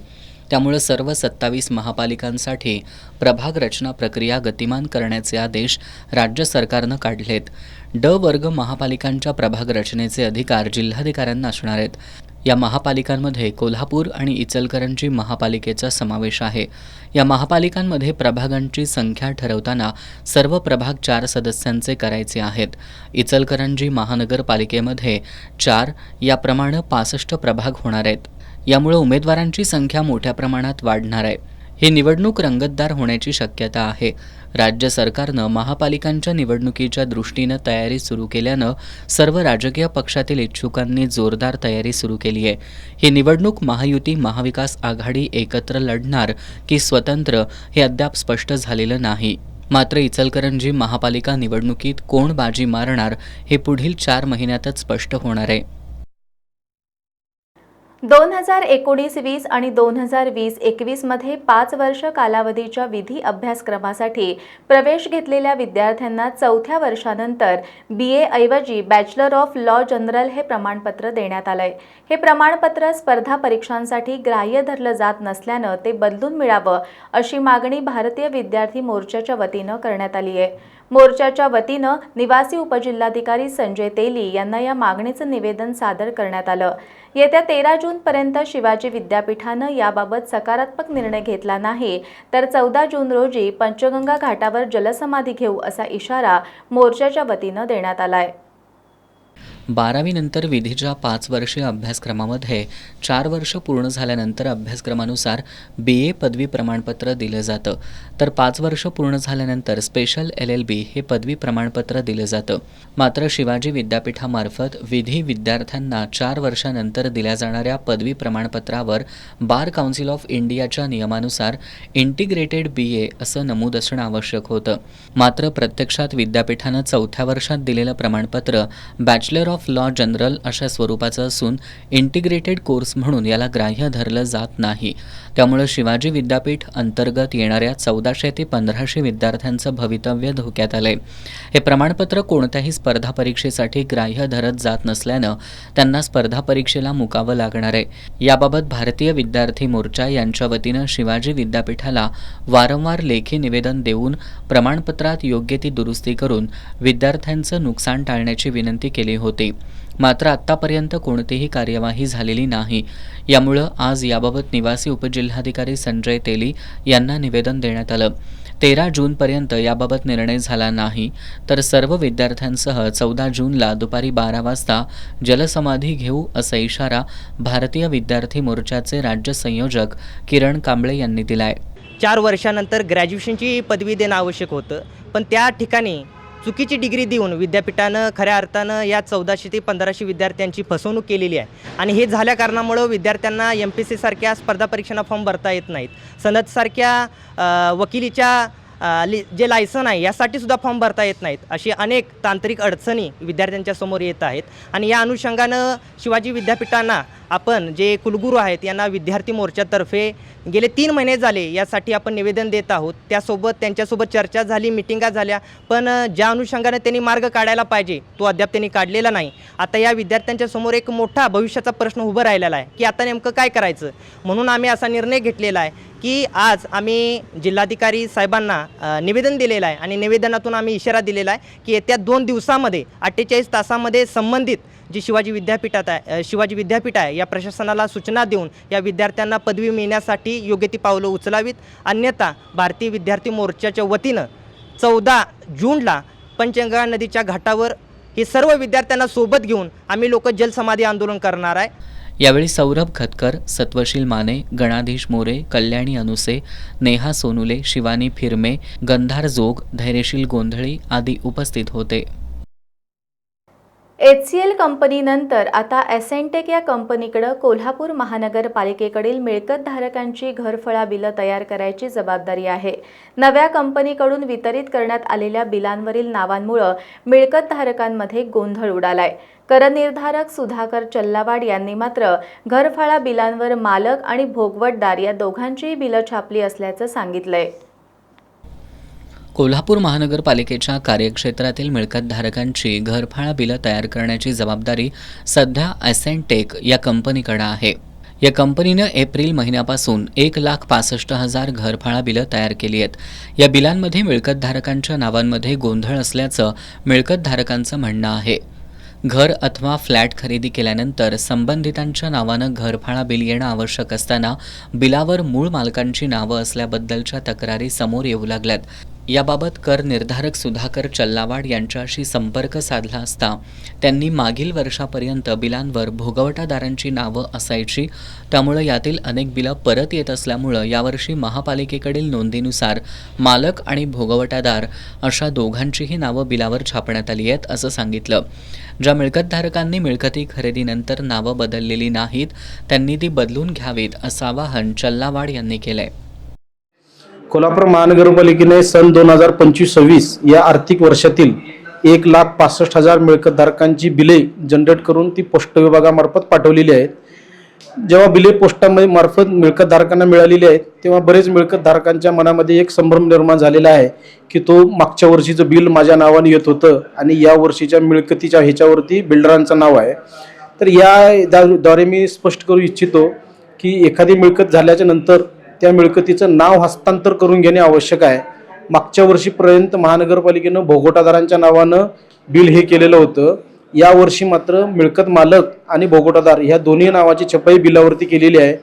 त्यामुळे सर्व 27 महापालिकांसाठी प्रभाग रचना प्रक्रिया गतिमान करण्याचे आदेश राज्य सरकारनं काढलेत. ड वर्ग महापालिकांच्या प्रभाग रचनेचे अधिकार जिल्हाधिकाऱ्यांना असणार आहेत. या महापालिकांमध्ये कोल्हापूर आणि इचलकरंजी महापालिकेचा समावेश आहे. या महापालिकांमध्ये प्रभागांची संख्या ठरवताना सर्व प्रभाग 4 सदस्यांचे करायचे आहेत. इचलकरंजी महानगरपालिकेमध्ये 4 याप्रमाणे 65 प्रभाग होणार आहेत. यामुळे उमेदवारांची संख्या मोठ्या प्रमाणात वाढणार आहे. ही निवडणूक रंगतदार होण्याची शक्यता आहे. राज्य सरकारनं महापालिकांच्या निवडणुकीच्या दृष्टीनं तयारी सुरू केल्यानं सर्व राजकीय पक्षातील इच्छुकांनी जोरदार तयारी सुरू केली आहे. ही निवडणूक महायुती महाविकास आघाडी एकत्र लढणार की स्वतंत्र हे अद्याप स्पष्ट झालेलं नाही. मात्र इचलकरंजी महापालिका निवडणुकीत कोण बाजी मारणार हे पुढील 4 महिन्यातच स्पष्ट होणार आहे. 2019-20 आणि 2020-21 मध्ये 5 वर्ष कालावधीच्या विधी अभ्यासक्रमासाठी प्रवेश घेतलेल्या विद्यार्थ्यांना 4थ्या वर्षानंतर BA ऐवजी बॅचलर ऑफ लॉ जनरल हे प्रमाणपत्र देण्यात आलंय. हे प्रमाणपत्र स्पर्धा परीक्षांसाठी ग्राह्य धरलं जात नसल्यानं ते बदलून मिळावं अशी मागणी भारतीय विद्यार्थी मोर्चाच्या वतीनं करण्यात आली आहे. मोर्चाच्या वतीनं निवासी उपजिल्हाधिकारी संजय तेली यांना या मागणीचं निवेदन सादर करण्यात आलं. येत्या 13 जूनपर्यंत शिवाजी विद्यापीठानं याबाबत सकारात्मक निर्णय घेतला नाही तर 14 जून रोजी पंचगंगा घाटावर जलसमाधी घेऊ असा इशारा मोर्चाच्या वतीनं देण्यात आलाय. 12वी नंतर विधीच्या 5 वर्षीय अभ्यासक्रमामध्ये 4 वर्ष पूर्ण झाल्यानंतर अभ्यासक्रमानुसार BA पदवी प्रमाणपत्र दिलं जातं, तर 5 वर्ष पूर्ण झाल्यानंतर स्पेशल LLB हे पदवी प्रमाणपत्र दिलं जातं. मात्र शिवाजी विद्यापीठामार्फत विधी विद्यार्थ्यांना 4 वर्षानंतर दिल्या जाणाऱ्या पदवी प्रमाणपत्रावर बार काउन्सिल ऑफ इंडियाच्या नियमानुसार इंटिग्रेटेड BA असं नमूद असणं आवश्यक होतं. मात्र प्रत्यक्षात विद्यापीठानं 4थ्या वर्षात दिलेलं प्रमाणपत्र बॅचलर ऑफ लॉ जनरल अशा स्वरूपाचं असून इंटिग्रेटेड कोर्स म्हणून याला ग्राह्य धरलं जात नाही. त्यामुळे शिवाजी विद्यापीठ अंतर्गत येणाऱ्या 1400 ते 1500 विद्यार्थ्यांचं भवितव्य धोक्यात आलंय. हे प्रमाणपत्र कोणत्याही स्पर्धा परीक्षेसाठी ग्राह्य धरत जात नसल्यानं त्यांना स्पर्धा परीक्षेला मुकावं लागणार आहे. याबाबत भारतीय विद्यार्थी मोर्चा यांच्या वतीनं शिवाजी विद्यापीठाला वारंवार लेखी निवेदन देऊन प्रमाणपत्रात योग्य ती दुरुस्ती करून विद्यार्थ्यांचं नुकसान टाळण्याची विनंती केली होती. मात्र आत्तापर्यंत कोणतीही कार्यवाही झालेली नाही. यामुळं आज याबाबत निवासी उपजिल्हाधिकारी संजय तेली यांना निवेदन देण्यात आलं. 13 जूनपर्यंत याबाबत निर्णय झाला नाही तर सर्व विद्यार्थ्यांसह 14 जूनला दुपारी 12 वाजता जलसमाधी घेऊ असा इशारा भारतीय विद्यार्थी मोर्चाचे राज्य संयोजक किरण कांबळे यांनी दिलाय. 4 वर्षानंतर ग्रॅज्युएशनची पदवी देणं आवश्यक होतं, पण त्या ठिकाणी चुकीची डिग्री देऊन विद्यापीठानं खऱ्या अर्थानं या 1400 ते 1500 विद्यार्थ्यांची फसवणूक केलेली आहे. आणि हे झाल्या कारणामुळं विद्यार्थ्यांना MPSC सारख्या स्पर्धा परीक्षांना फॉर्म भरता येत नाहीत. सनदसारख्या वकिलीच्या जे लायसन आहे यासाठी सुद्धा फॉर्म भरता येत नाहीत. अशी अनेक तांत्रिक अडचणी विद्यार्थ्यांच्या समोर येत आहेत. आणि या अनुषंगानं शिवाजी विद्यापीठांना आपण जे कुलगुरू आहेत यांना विद्यार्थी मोर्चातर्फे गेले 3 महिने झाले यासाठी आपण निवेदन देत आहोत. त्यासोबत त्यांच्यासोबत चर्चा झाली, मिटिंगा झाल्या, पण ज्या अनुषंगाने त्यांनी मार्ग काढायला पाहिजे तो अद्याप त्यांनी काढलेला नाही. आता या विद्यार्थ्यांच्या समोर एक मोठा भविष्याचा प्रश्न उभा राहिलेला आहे की आता नेमकं काय करायचं. म्हणून आम्ही असा निर्णय घेतलेला आहे की आज आम्ही जिल्हाधिकारी साहेबांना निवेदन दिलेलं आहे आणि निवेदनातून आम्ही इशारा दिलेला आहे की येत्या 2 दिवसामध्ये 48 तासामध्ये संबंधित जी शिवाजी विद्यापीठ आहे या प्रशासनाला सूचना देऊन या विद्यार्थ्यांना पदवी मिळण्यासाठी योग्य ती पावलं उचलावीत. अन्यथा भारतीय विद्यार्थी मोर्चाच्या वतीनं 14 जूनला पंचगंगा नदीच्या घाटावर हे सर्व विद्यार्थ्यांना सोबत घेऊन आम्ही लोक जलसमाधी आंदोलन करणार आहे. यावेळी सौरभ खतकर, सत्वशील माने, गणाधीश मोरे, कल्याणी अनुसे, नेहा सोनुले, शिवानी फिरमे, गंधार जोग, धैर्यशील गोंधळी आदी उपस्थित होते. HCL कंपनीनंतर आता एसेंटेक या कंपनीकडे कोल्हापूर महानगरपालिकेकडील मिळकतधारकांची घरफळा बिलं तयार करायची जबाबदारी आहे. नव्या कंपनीकडून वितरित करण्यात आलेल्या बिलांवरील नावांमुळे मिळकतधारकांमध्ये गोंधळ उडालाय. करनिर्धारक सुधाकर चल्लावाड यांनी मात्र घरफळा बिलांवर मालक आणि भोगवटदार या दोघांचीही बिलं छापली असल्याचं सांगितलंय. कोल्हापूर महानगरपालिकेच्या कार्यक्षेत्रातील मिळकतधारकांची घरफाळा बिलं तयार करण्याची जबाबदारी सध्या एसेंटेक या कंपनीकडे आहे. या कंपनीनं एप्रिल महिन्यापासून 1,65,000 घरफाळा बिलं तयार केली आहेत. या बिलांमध्ये मिळकतधारकांच्या नावांमध्ये गोंधळ असल्याचं मिळकतधारकांचं म्हणणं आहे. घर अथवा फ्लॅट खरेदी केल्यानंतर संबंधितांच्या नावानं घरफाळा बिल येणं आवश्यक असताना बिलावर मूळ मालकांची नावं असल्याबद्दलच्या तक्रारी समोर येऊ लागल्यात. याबाबत करनिर्धारक सुधाकर चल्लावाड यांच्याशी संपर्क साधला असता त्यांनी मागील वर्षापर्यंत बिलांवर भोगवटादारांची नावं असायची, त्यामुळे यातील अनेक बिलं परत येत असल्यामुळं यावर्षी महापालिकेकडील नोंदीनुसार मालक आणि भोगवटादार अशा दोघांचीही नावं बिलावर छापण्यात आली आहेत असं सांगितलं. ज्या मिळकतधारकांनी मिळकती खरेदीनंतर नावं बदललेली नाहीत त्यांनी ती बदलून घ्यावीत असं आवाहन चल्लावाड यांनी केलंय. कोल्हापूर महानगरपालिकेने सन 2025-26 या आर्थिक वर्षातील 1,65,000 मिळकतधारकांची बिले जनरेट करून ती पोस्ट विभागामार्फत पाठवलेली आहेत. जेव्हा बिले पोस्टामध्ये मार्फत मिळकतधारकांना मिळालेली आहेत तेव्हा बरेच मिळकतधारकांच्या मनामध्ये एक संभ्रम निर्माण झालेला आहे की तो मागच्या वर्षीचं बिल माझ्या नावाने येत होतं आणि या वर्षीच्या मिळकतीच्या ह्याच्यावरती बिल्डरांचं नाव आहे. तर याद्वारे मी स्पष्ट करू इच्छितो की एखादी मिळकत झाल्याच्या नंतर त्या मिळकतीचं नाव हस्तांतर करून घेणे आवश्यक आहे. मागच्या वर्षीपर्यंत महानगरपालिकेनं भोगवटादारांच्या नावानं बिल हे केलेलं होतं. यावर्षी मात्र मिळकत मालक आणि भोगवटादार ह्या दोन्ही नावाची छपाई बिलावरती केलेली आहे.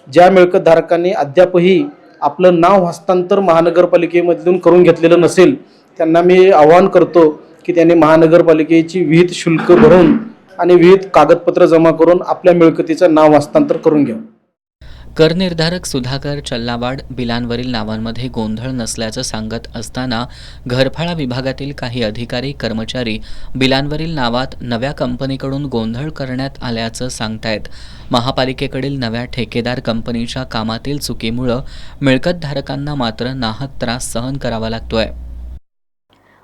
ज्या मिळकतधारकांनी अद्यापही आपलं नाव हस्तांतर महानगरपालिकेमधून करून घेतलेलं नसेल त्यांना मी आवाहन करतो की त्यांनी महानगरपालिकेची विहित शुल्क भरून आणि विहित कागदपत्र जमा करून आपल्या मिळकतीचं नाव हस्तांतर करून घ्यावं. करनिर्धारक सुधाकर चल्लावाड बिलांवरील नावांमध्ये गोंधळ नसल्याचं सांगत असताना घरफाळा विभागातील काही अधिकारी कर्मचारी बिलांवरील नावात नव्या कंपनीकडून गोंधळ करण्यात आल्याचं सांगतायत. महापालिकेकडील नव्या ठेकेदार कंपनीच्या कामातील चुकीमुळं मिळकतधारकांना मात्र नाहक त्रास सहन करावा लागतोय.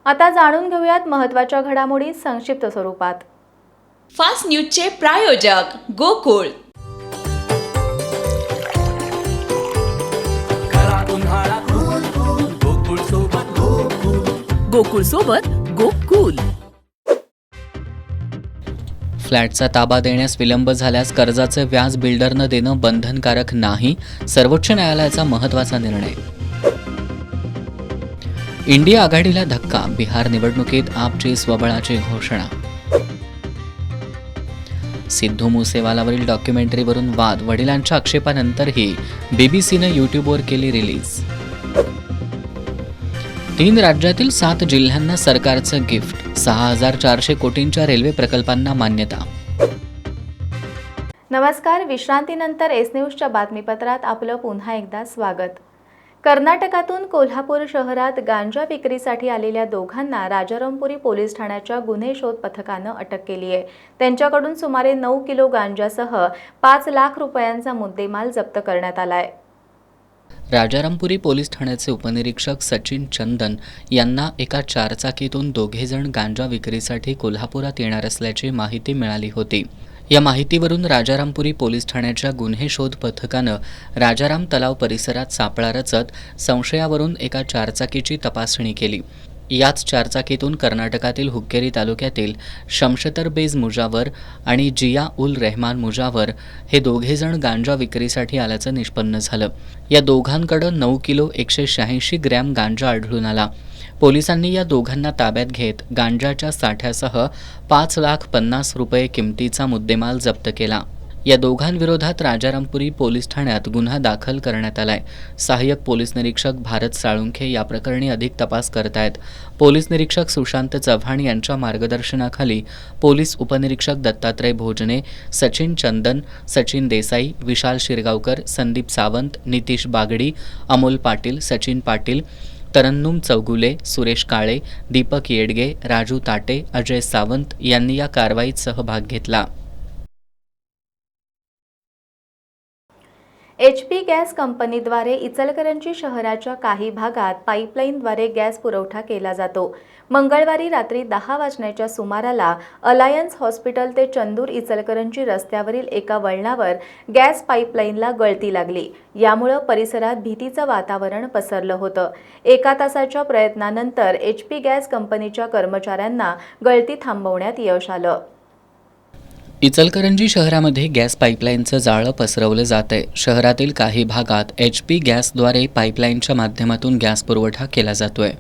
आता जाणून घेऊयात महत्त्वाच्या घडामोडी संक्षिप्त स्वरूपात. फास्ट न्यूजचे प्रायोजक गोकुळ. गोकुळ सोबत गोकुल. फ्लॅटचा ताबा देण्यास विलंब झाल्यास कर्जाचे व्याज बिल्डरनं देणं बंधनकारक नाही, सर्वोच्च न्यायालयाचा महत्त्वाचा निर्णय. इंडिया आघाडीला धक्का, बिहार निवडणुकीत आपची स्वबळाची घोषणा. सिद्धू मुसेवालावरील डॉक्युमेंटरीवरून वाद, वडिलांच्या आक्षेपानंतरही बीबीसीनं यूट्यूबवर केली रिलीज. 3 राज्यातील 7 जिल्ह्यांना सरकारचं गिफ्ट, 6,400 कोटींच्या रेल्वे प्रकल्पांना मान्यता. नमस्कार. विश्रांतीनंतर एस न्यूजच्या बातमीपत्रात आपलं पुन्हा एकदा स्वागत. कर्नाटकातून कोल्हापूर शहरात गांजा विक्रीसाठी आलेल्या दोघांना राजारामपुरी पोलीस ठाण्याच्या गुन्हे शोध पथकानं अटक केली आहे. त्यांच्याकडून सुमारे 9 किलो गांजासह 5 लाख रुपयांचा मुद्देमाल जप्त करण्यात आलाय. राजारामपुरी पोलीस ठाण्याचे उपनिरीक्षक सचिन चंदन यांना एका 4 चाकीतून दोघेजण गांजा विक्रीसाठी कोल्हापुरात येणार असल्याची माहिती मिळाली होती. या माहितीवरून राजारामपुरी पोलीस ठाण्याच्या गुन्हे शोध पथकानं राजाराम तलाव परिसरात सापळा रचत संशयावरून एका 4 चाकीची तपासणी केली. याच 4 चाकीतून कर्नाटकातील हुक्केरी तालुक्यातील शमशतर बेज मुजावर आणि जिया उल रहमान मुजावर हे दोघेजण गांजा विक्रीसाठी आल्याचं निष्पन्न झालं. या दोघांकडं 9 किलो 186 ग्रॅम गांजा आढळून आला. पोलिसांनी या दोघांना ताब्यात घेत गांजाच्या साठ्यासह 5,50,000 रुपये किमतीचा मुद्देमाल जप्त केला. या दोघांविरोधात राजारामपुरी पोलीस ठाण्यात गुन्हा दाखल करण्यात आलाय. सहाय्यक पोलीस निरीक्षक भारत साळुंखे या प्रकरणी अधिक तपास करतायत. पोलीस निरीक्षक सुशांत चव्हाण यांच्या मार्गदर्शनाखाली पोलीस उपनिरीक्षक दत्तात्रय भोजने, सचिन चंदन, सचिन देसाई, विशाल शिरगावकर, संदीप सावंत, नितीश बागडी, अमोल पाटील, सचिन पाटील, तरन्नुम चौगुले, सुरेश काळे, दीपक येडगे, राजू ताटे, अजय सावंत यांनी या कारवाईत सहभाग घेतला. HP गॅस कंपनीद्वारे इचलकरंजी शहराच्या काही भागात पाईपलाईनद्वारे गॅस पुरवठा केला जातो. मंगळवारी रात्री 10 वाजण्याच्या सुमाराला अलायन्स हॉस्पिटल ते चंदूर इचलकरंजी रस्त्यावरील एका वळणावर गॅस पाईपलाईनला गळती लागली. यामुळे परिसरात भीतीचं वातावरण पसरलं होतं. 1 तासाच्या प्रयत्नानंतर HP गॅस कंपनीच्या कर्मचाऱ्यांना गळती थांबवण्यात यश आलं. इचलकरंजी शहरामध्ये गॅस पाईपलाईनचं जाळं पसरवलं जात आहे. शहरातील काही भागात HP गॅसद्वारे पाईपलाईनच्या माध्यमातून गॅस पुरवठा केला जातोय.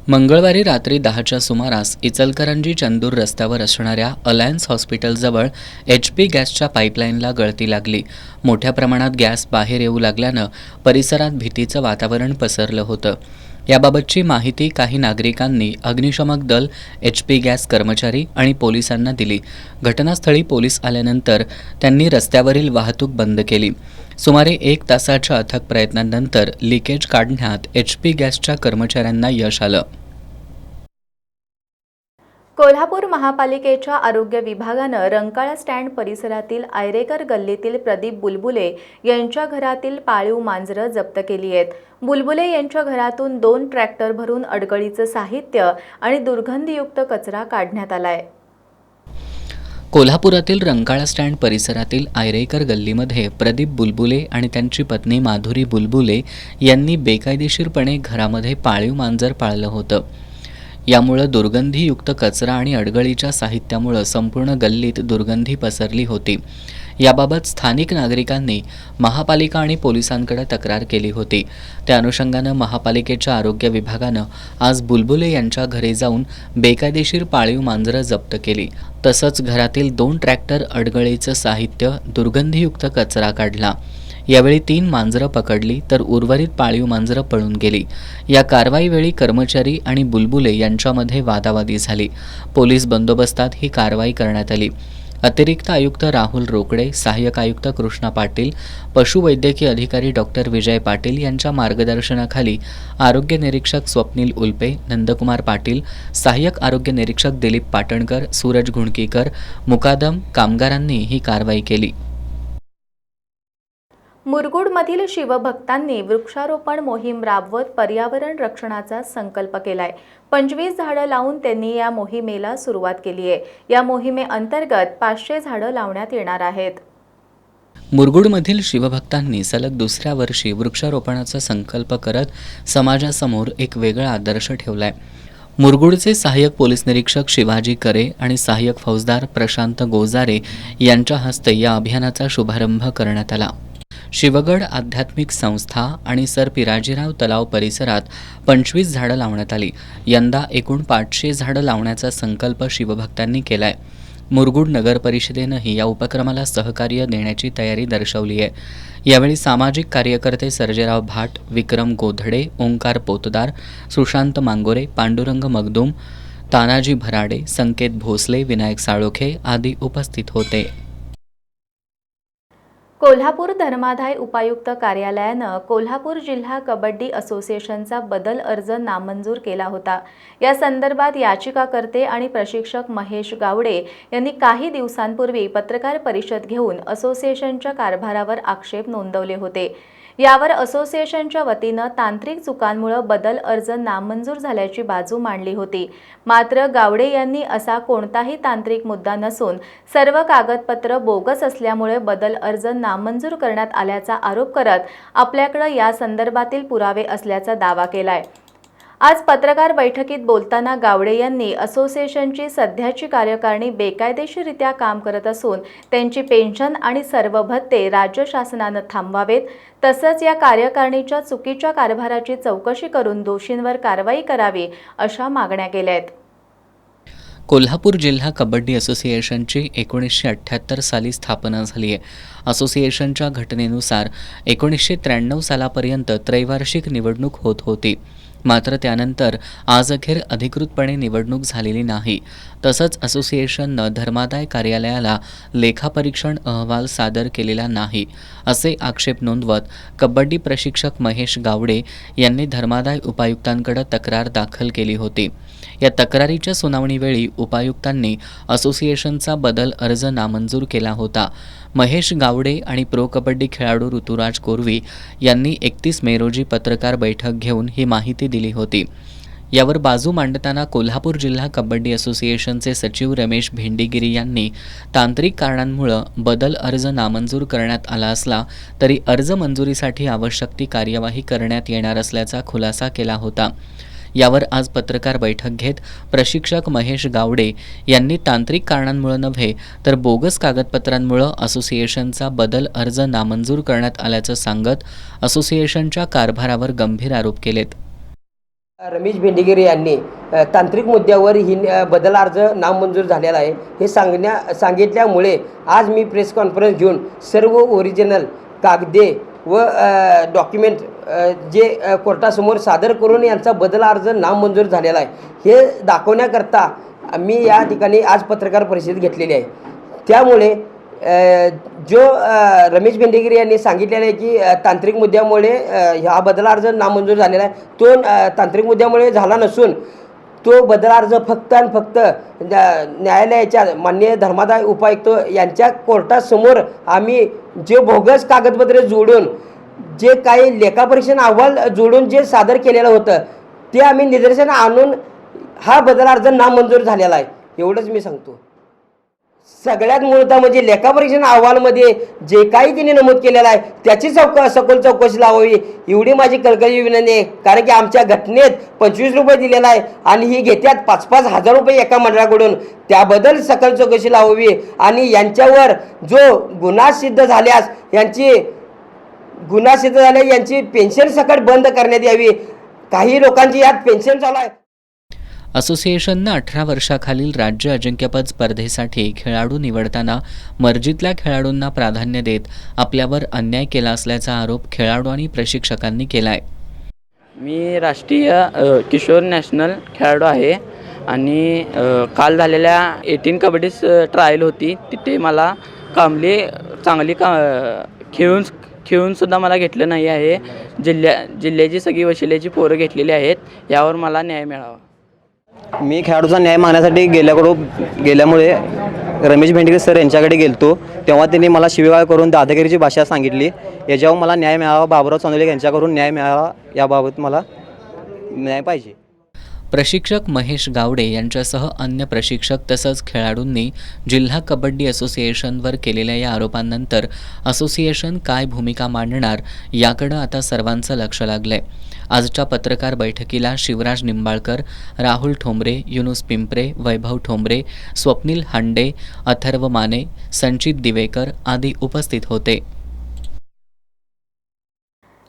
मंगळवारी रात्री 10च्या सुमारास इचलकरंजी चंदूर रस्त्यावर असणाऱ्या अलायन्स हॉस्पिटलजवळ HP गॅसच्या पाईपलाईनला गळती लागली. मोठ्या प्रमाणात गॅस बाहेर येऊ लागल्यानं परिसरात भीतीचं वातावरण पसरलं होतं. याबाबतची माहिती काही नागरिकांनी अग्निशमक दल, HP गॅस कर्मचारी आणि पोलिसांना दिली. घटनास्थळी पोलीस आल्यानंतर त्यांनी रस्त्यावरील वाहतूक बंद केली. सुमारे 1 तासाच्या अथक प्रयत्नांनंतर लिकेज काढण्यात HP गॅसच्या कर्मचाऱ्यांना यश आलं. कोल्हापूर महापालिकेच्या आरोग्य विभागानं रंकाळा स्टँड परिसरातील आयरेकर गल्लीतील प्रदीप बुलबुले यांच्या घरातील पाळीव मांजरं जप्त केली आहेत. बुलबुले यांच्या घरातून 2 ट्रॅक्टर भरून अडगळीचं साहित्य आणि दुर्गंधीयुक्त कचरा काढण्यात आलाय. कोल्हापुरातील रंकाळा स्टँड परिसरातील आयरेकर गल्लीमध्ये प्रदीप बुलबुले आणि त्यांची पत्नी माधुरी बुलबुले यांनी बेकायदेशीरपणे घरामध्ये पाळीव मांजर पाळलं होतं. यामुळं दुर्गंधीयुक्त कचरा आणि अडगळीच्या साहित्यामुळं संपूर्ण गल्लीत दुर्गंधी पसरली होती. याबाबत स्थानिक नागरिकांनी महापालिका आणि पोलिसांकडे तक्रार केली होती. त्या अनुषंगानं महापालिकेच्या आरोग्य विभागानं आज बुलबुले यांच्या घरी जाऊन बेकायदेशीर पाळीव मांजरं जप्त केली. तसंच घरातील 2 ट्रॅक्टर अडगळीचं साहित्य, दुर्गंधीयुक्त कचरा काढला. यावेळी 3 मांजरं पकडली तर उर्वरित पाळीव मांजरं पळून गेली. या कारवाईवेळी कर्मचारी आणि बुलबुले यांच्यामध्ये वादावादी झाली. पोलीस बंदोबस्तात ही कारवाई करण्यात आली. अतिरिक्त आयुक्त राहुल रोकडे, सहाय्यक आयुक्त कृष्णा पाटील, पशुवैद्यकीय अधिकारी डॉक्टर विजय पाटील यांच्या मार्गदर्शनाखाली आरोग्य निरीक्षक स्वप्नील उल्पे, नंदकुमार पाटील, सहाय्यक आरोग्य निरीक्षक दिलीप पाटणकर, सूरज घुणकीकर, मुकादम कामगारांनी ही कारवाई केली. मुरगुडमधील शिवभक्तांनी वृक्षारोपण मोहीम राबवत पर्यावरण रक्षणाचा संकल्प केलाय. 25 झाडं लावून त्यांनी या मोहिमेला सुरुवात केली आहे. या मोहिमेअंतर्गत 500 झाडं लावण्यात येणार आहेत. मुरगुडमधील शिवभक्तांनी सलग दुसऱ्या वर्षी वृक्षारोपणाचा संकल्प करत समाजासमोर एक वेगळा आदर्श ठेवलाय. मुरगुडचे सहाय्यक पोलीस निरीक्षक शिवाजी करे आणि सहाय्यक फौजदार प्रशांत गोजारे यांच्या हस्ते या अभियानाचा शुभारंभ करण्यात आला. शिवगड आध्यात्मिक संस्था आणि सर पिराजीराव तलाव परिसरात 25 झाडं लावण्यात आली. यंदा एकूण 500 झाडं लावण्याचा संकल्प शिवभक्तांनी केलाय. मुरगुड नगर परिषदेनंही या उपक्रमाला सहकार्य देण्याची तयारी दर्शवली आहे. यावेळी सामाजिक कार्यकर्ते सर्जेराव भाट, विक्रम गोधडे, ओंकार पोतदार, सुशांत मांगोरे, पांडुरंग मगदूम, तानाजी भराडे, संकेत भोसले, विनायक साळोखे आदी उपस्थित होते. कोल्हापूर धर्मादाय उपायुक्त कार्यालयानं कोल्हापूर जिल्हा कबड्डी असोसिएशनचा बदल अर्ज नामंजूर केला होता. या संदर्भात याचिकाकर्ते आणि प्रशिक्षक महेश गावडे यांनी काही दिवसांपूर्वी पत्रकार परिषद घेऊन असोसिएशनच्या कारभारावर आक्षेप नोंदवले होते. यावर असोसिएशनच्या वतीनं तांत्रिक चुकांमुळे बदल अर्ज नामंजूर झाल्याची बाजू मांडली होती. मात्र गावडे यांनी असा कोणताही तांत्रिक मुद्दा नसून सर्व कागदपत्र बोगस असल्यामुळे बदल अर्ज नामंजूर करण्यात आल्याचा आरोप करत आपल्याकडे या संदर्भातील पुरावे असल्याचा दावा केलाय. आज पत्रकार बैठकीत बोलताना गावडे यांनी असोसिएशनची सध्याची कार्यकारिणी बेकायदेशीररित्या काम करत असून त्यांची पेन्शन आणि सर्व भत्ते राज्य शासनानं थांबवावेत, तसंच या कार्यकारिणीच्या चुकीच्या कारभाराची चौकशी करून दोषींवर कारवाई करावी अशा मागण्या केल्या आहेत. कोल्हापूर जिल्हा कबड्डी असोसिएशनची 1978 साली स्थापना झाली आहे. असोसिएशनच्या घटनेनुसार 1993 सालापर्यंत त्रैवार्षिक निवडणूक होत होती. मात्र त्यानंतर आजअखेर अधिकृतपणे निवडणूक झालेली नाही. तसंच असोसिएशननं धर्मादाय कार्यालयाला लेखापरीक्षण अहवाल सादर केलेला नाही असे आक्षेप नोंदवत कबड्डी प्रशिक्षक महेश गावडे यांनी धर्मादाय उपायुक्तांकडे तक्रार दाखल केली होती. या तक्रारीच्या सुनावणीवेळी उपायुक्तांनी असोसिएशनचा बदल अर्ज नामंजूर केला होता. महेश गावडे आणि प्रो कबड्डी खेळाडू ऋतुराज कोरवी यांनी 31 मे रोजी पत्रकार बैठक घेऊन ही माहिती दिली होती. यावर बाजू मांडताना कोल्हापूर जिल्हा कबड्डी असोसिएशनचे सचिव रमेश भेंडीगिरी यांनी तांत्रिक कारणांमुळे बदल अर्ज नामंजूर करण्यात आला असला तरी अर्ज मंजुरीसाठी आवश्यक ती कार्यवाही करण्यात येणार असल्याचा खुलासा केला होता. यावर आज पत्रकार बैठक घेत प्रशिक्षक महेश गावडे यांनी तांत्रिक कारणांमुळे नव्हे तर बोगस कागदपत्रांमुळे असोसिएशनचा बदल अर्ज नामंजूर करण्यात आल्याचं सांगत असोसिएशनच्या कारभारावर गंभीर आरोप केलेत. रमेश भेंडीगिरी यांनी तांत्रिक मुद्द्यावर ही बदल अर्ज नामंजूर झालेला आहे हे सांगितल्यामुळे आज मी प्रेस कॉन्फरन्स घेऊन सर्व ओरिजिनल कागदे व डॉक्युमेंट जे कोर्टासमोर सादर करून यांचा बदल अर्ज नामंजूर झालेला आहे हे दाखवण्याकरता मी या ठिकाणी आज पत्रकार परिषद घेतलेली आहे. त्यामुळे जो रमेश भेंडीगिरी यांनी सांगितलेलं आहे की तांत्रिक मुद्द्यामुळे हा बदल अर्ज नामंजूर झालेला आहे, तो तांत्रिक मुद्द्यामुळे झाला नसून तो बदल अर्ज फक्त आणि फक्त न्यायालयाच्या माननीय धर्मादाय उपायुक्त यांच्या कोर्टासमोर आम्ही जे बोगस कागदपत्रे जोडून जे काही लेखापरीक्षण अहवाल जोडून जे सादर केलेलं होतं ते आम्ही निदर्शन आणून हा बदल अर्ज नामंजूर झालेला आहे एवढंच मी सांगतो. सगळ्यात मूळतः म्हणजे लेखापरीक्षण अहवालमध्ये जे काही तिने नमूद केलेलं आहे त्याची सखोल चौकशी लावावी एवढी माझी कळकळी विनंती आहे. कारण की आमच्या घटनेत 25 रुपये दिलेला आहे आणि ही घेत्यात 5-5 हजार रुपये एका मंडळाकडून. त्याबद्दल सखोल चौकशी लावावी आणि यांच्यावर जो गुन्हा सिद्ध झाल्यास यांची पेन्शन सकट बंद करण्यात यावी. काही लोकांची यात पेन्शन चालू आहे. असोसिएशननं 18 वर्षाखालील राज्य अजिंक्यपद स्पर्धेसाठी खेळाडू निवडताना मर्जीतल्या खेळाडूंना प्राधान्य देत आपल्यावर अन्याय केला असल्याचा आरोप खेळाडू आणि प्रशिक्षकांनी केला आहे. मी राष्ट्रीय किशोर नॅशनल खेळाडू आहे आणि काल झालेल्या 18 कबड्डी ट्रायल होती तिथे मला चांगली खेळूनसुद्धा मला घेतलं नाही आहे. जिल्ह्याची सगळी वशिलेची पोरं घेतलेली आहेत. यावर मला न्याय मिळावा. मी खेळाडूचा न्याय मागण्यासाठी गेल्यामुळे रमेश भेंडीगिरी सर यांच्याकडे गेलतो तेव्हा त्यांनी मला शिवीगाळ करून दादागिरीची भाषा सांगितली. याच्यावर मला न्याय मिळावा. बाबुराव चांदोले यांच्याकडून न्याय मिळावा याबाबत मला न्याय पाहिजे. प्रशिक्षक महेश गावडे यांच्यासह अन्य प्रशिक्षक तसंच खेळाडूंनी जिल्हा कबड्डी असोसिएशनवर केलेल्या या आरोपांनंतर असोसिएशन काय भूमिका मांडणार याकडं आता सर्वांचं लक्ष लागलंय. आजच्या पत्रकार बैठकीला शिवराज निंबाळकर, राहुल ठोंबरे, युनुस पिंपरे, वैभव ठोंबरे, स्वप्नील हांडे, अथर्व माने, संचित दिवेकर आदी उपस्थित होते.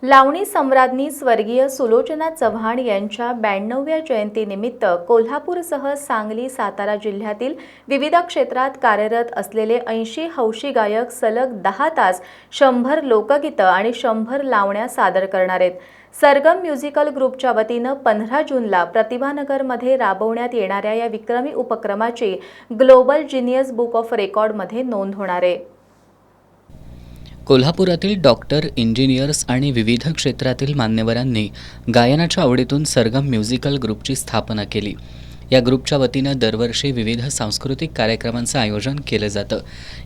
लावणी सम्राज्ञी स्वर्गीय सुलोचना चव्हाण यांच्या 92व्या जयंतीनिमित्त कोल्हापूरसह सांगली, सातारा जिल्ह्यातील विविध क्षेत्रात कार्यरत असलेले 80 हौशी गायक सलग 10 तास 100 लोकगीतं आणि 100 लावण्या सादर करणार आहेत. सरगम म्युझिकल ग्रुपच्या वतीनं 15 जूनला प्रतिभानगरमध्ये राबवण्यात येणाऱ्या या विक्रमी उपक्रमाची ग्लोबल जिनियस बुक ऑफ रेकॉर्डमध्ये नोंद होणार आहे. कोल्हापुरातील डॉक्टर, इंजिनियर्स आणि विविध क्षेत्रातील मान्यवरांनी गायनाच्या आवडीतून सरगम म्युझिकल ग्रुपची स्थापना केली. या ग्रुपच्या वतीनं दरवर्षी विविध सांस्कृतिक कार्यक्रमांचं आयोजन केलं जातं.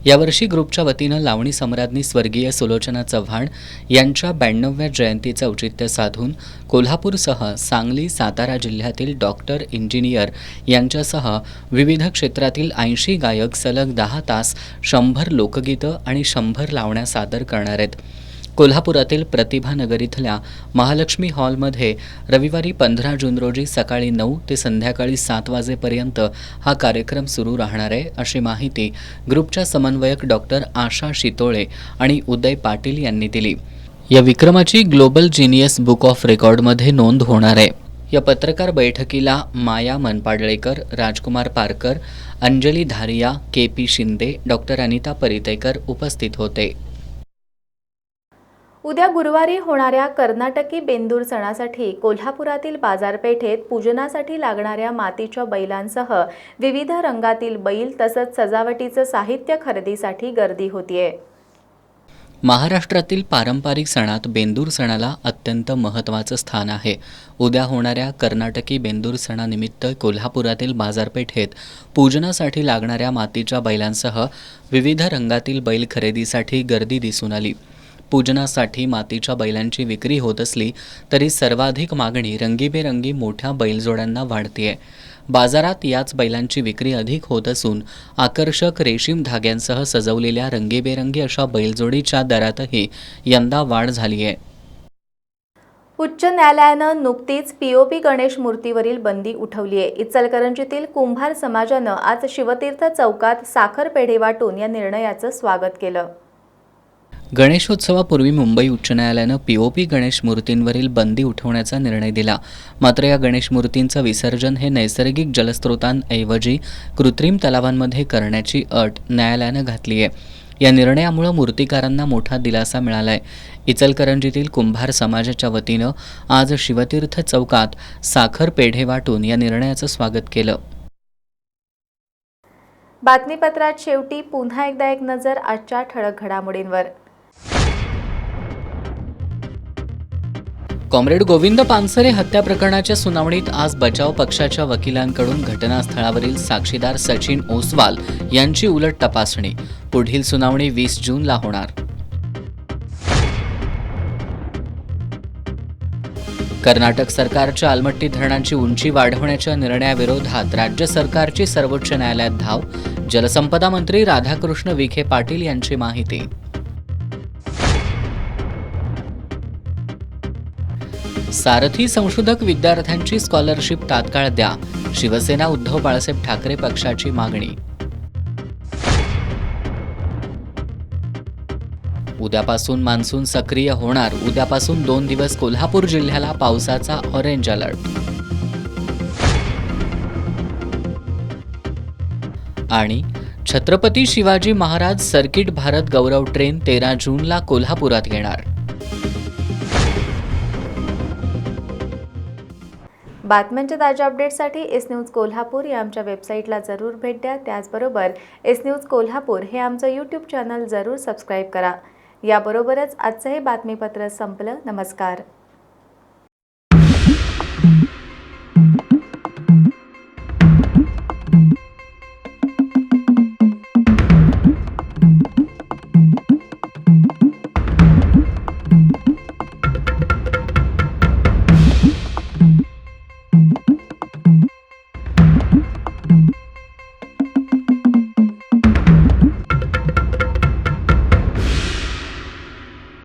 यावर्षी ग्रुपच्या वतीनं लावणी सम्राज्ञी स्वर्गीय सुलोचना चव्हाण यांच्या 92व्या जयंतीचं औचित्य साधून कोल्हापूरसह सांगली, सातारा जिल्ह्यातील डॉक्टर, इंजिनियर यांच्यासह विविध क्षेत्रातील 80 गायक सलग 10 तास 100 लोकगीतं आणि 100 लावण्या सादर करणार आहेत. कोल्हापुरातील प्रतिभानगर इथल्या महालक्ष्मी हॉलमध्ये रविवारी 15 जून रोजी सकाळी 9 ते संध्याकाळी 7 वाजेपर्यंत हा कार्यक्रम सुरू राहणार आहे, अशी माहिती ग्रुपच्या समन्वयक डॉक्टर आशा शितोळे आणि उदय पाटील यांनी दिली. या विक्रमाची ग्लोबल जिनियस बुक ऑफ रेकॉर्डमध्ये नोंद होणार आहे. या पत्रकार बैठकीला माया मनपाडळेकर, राजकुमार पारकर, अंजली धारिया, KP शिंदे, डॉक्टर अनिता परितेकर उपस्थित होते. उद्या गुरुवारी होणाऱ्या कर्नाटकी बेंदूर सणासाठी कोल्हापुरातील बाजारपेठेत पूजनासाठी लागणाऱ्या मातीच्या बैलांसह विविध रंगातील बैल तसंच सजावटीचं साहित्य खरेदीसाठी गर्दी होतीये. महाराष्ट्रातील पारंपरिक सणात बेंदूर सणाला अत्यंत महत्त्वाचं स्थान आहे. उद्या होणाऱ्या कर्नाटकी बेंदूर सणानिमित्त कोल्हापुरातील बाजारपेठेत पूजनासाठी लागणाऱ्या मातीच्या बैलांसह विविध रंगातील बैल खरेदीसाठी गर्दी दिसून आली. पूजनासाठी मातीच्या बैलांची विक्री होत असली तरी सर्वाधिक मागणी रंगीबेरंगी मोठ्या बैलजोड्यांना वाढतेय. बाजारात याच बैलांची विक्री अधिक होत असून आकर्षक रेशीम धाग्यांसह सजवलेल्या रंगीबेरंगी अशा बैलजोडीच्या दरातही यंदा वाढ झाली आहे. उच्च न्यायालयानं नुकतीच POP गणेश मूर्तीवरील बंदी उठवली आहे. इचलकरंजीतील कुंभार समाजानं आज शिवतीर्थ चौकात साखर पेढे वाटून या निर्णयाचं स्वागत केलं. गणेशोत्सवापूर्वी मुंबई उच्च न्यायालयानं POP गणेश मूर्तींवरील बंदी उठवण्याचा निर्णय दिला. मात्र या गणेश मूर्तींचं विसर्जन हे नैसर्गिक जलस्रोतांऐवजी कृत्रिम तलावांमध्ये करण्याची अट न्यायालयानं घातली आहे. या निर्णयामुळे मूर्तिकारांना मोठा दिलासा मिळाला आहे. इचलकरंजीतील कुंभार समाजाच्या वतीनं आज शिवतीर्थ चौकात साखर पेढे वाटून या निर्णयाचं स्वागत केलं. बातमीपत्रात शेवटी पुन्हा एकदा एक नजर आजच्या ठळक घडामोडींवर. कॉम्रेड गोविंद पानसरे हत्या प्रकरणाच्या सुनावणीत आज बचाव पक्षाच्या वकिलांकडून घटनास्थळावरील साक्षीदार सचिन ओसवाल यांची उलट तपासणी. पुढील सुनावणी 20 जूनला होणार. कर्नाटक सरकारच्या अलमट्टी धरणांची उंची वाढवण्याच्या निर्णयाविरोधात राज्य सरकारची सर्वोच्च न्यायालयात धाव. जलसंपदा मंत्री राधाकृष्ण विखे पाटील यांची माहिती. सारथी संशोधक विद्यार्थ्यांची स्कॉलरशिप तात्काळ द्या. शिवसेना उद्धव बाळासाहेब ठाकरे पक्षाची मागणी. उद्यापासून मान्सून सक्रिय होणार. उद्यापासून 2 दिवस कोल्हापूर जिल्ह्याला पावसाचा ऑरेंज अलर्ट. आणि छत्रपती शिवाजी महाराज सर्किट भारत गौरव ट्रेन 13 जूनला कोल्हापुरात येणार. बातम्यांच्या ताज्या अपडेट्ससाठी एस न्यूज कोल्हापूर या आमच्या वेबसाईटला जरूर भेट द्या. त्याचबरोबर एस न्यूज कोल्हापूर हे आमचं YouTube चॅनल जरूर सबस्क्राईब करा. याबरोबरच आजचं हे बातमीपत्र संपलं. नमस्कार.